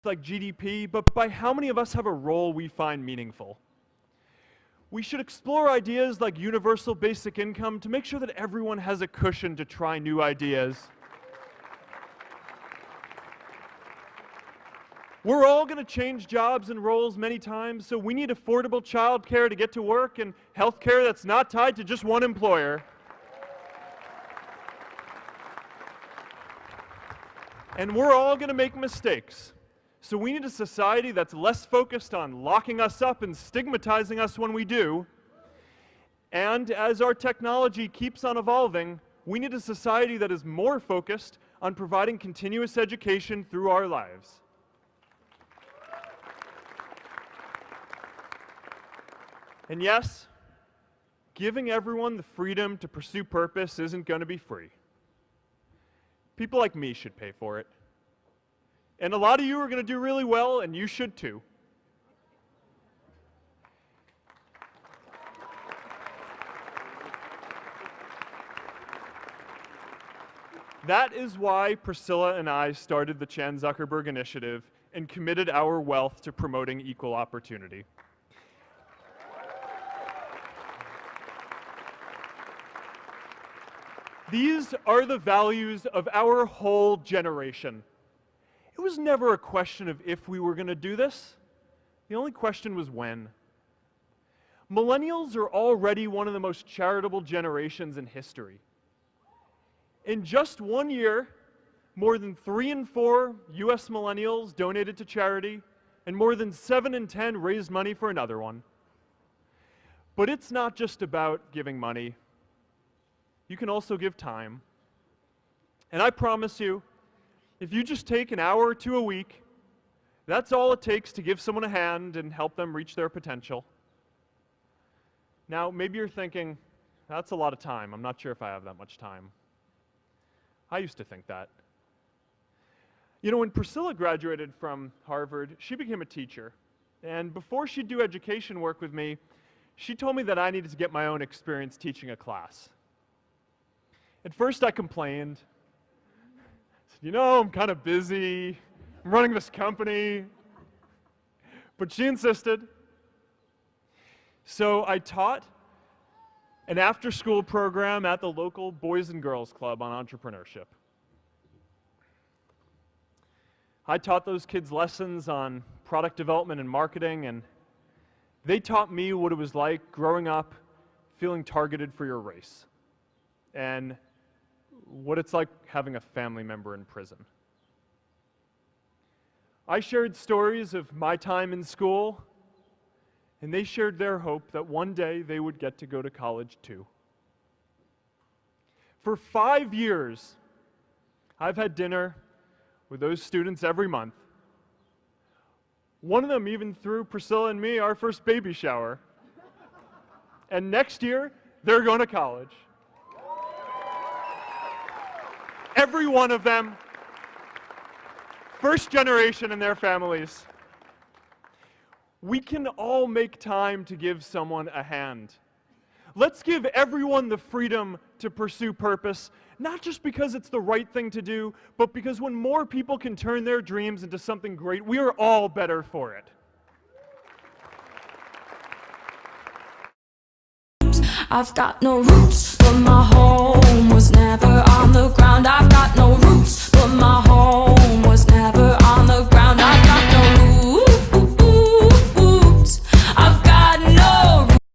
like GDP, but by how many of us have a role we find meaningful. We should explore ideas like universal basic income to make sure that everyone has a cushion to try new ideas. We're all going to change jobs and roles many times, so we need affordable childcare to get to work and healthcare that's not tied to just one employer. And we're all going to make mistakes. So we need a society that's less focused on locking us up and stigmatizing us when we do. And as our technology keeps on evolving, we need a society that is more focused on providing continuous education through our lives. And yes, giving everyone the freedom to pursue purpose isn't going to be free. People like me should pay for it. And a lot of you are going to do really well, and you should too. That is why Priscilla and I started the Chan Zuckerberg Initiative and committed our wealth to promoting equal opportunity. These are the values of our whole generation. It was never a question of if we were going to do this. The only question was when. Millennials are already one of the most charitable generations in history. In just 1 year, more than 3 in 4 US millennials donated to charity, and more than 7 in 10 raised money for another one. But it's not just about giving money. You can also give time. And I promise you, if you just take an hour or two a week, that's all it takes to give someone a hand and help them reach their potential. Now, maybe you're thinking, that's a lot of time. I'm not sure if I have that much time. I used to think that. You know, when Priscilla graduated from Harvard, she became a teacher. And before she'd do education work with me, she told me that I needed to get my own experience teaching a class. At first I complained. I said, you know, I'm kind of busy. I'm running this company. But she insisted. So I taught an after-school program at the local Boys and Girls Club on entrepreneurship. I taught those kids lessons on product development and marketing, and they taught me what it was like growing up feeling targeted for your race, and what it's like having a family member in prison. I shared stories of my time in school, and they shared their hope that one day they would get to go to college too. For 5 years, I've had dinner with those students every month. One of them even threw Priscilla and me our first baby shower. And next year, they're going to college. Every one of them, first generation in their families. We can all make time to give someone a hand. Let's give everyone the freedom to pursue purpose, not just because it's the right thing to do, but because when more people can turn their dreams into something great, we are all better for it. I've got no roots, but my home was never on the ground. I've got no roots.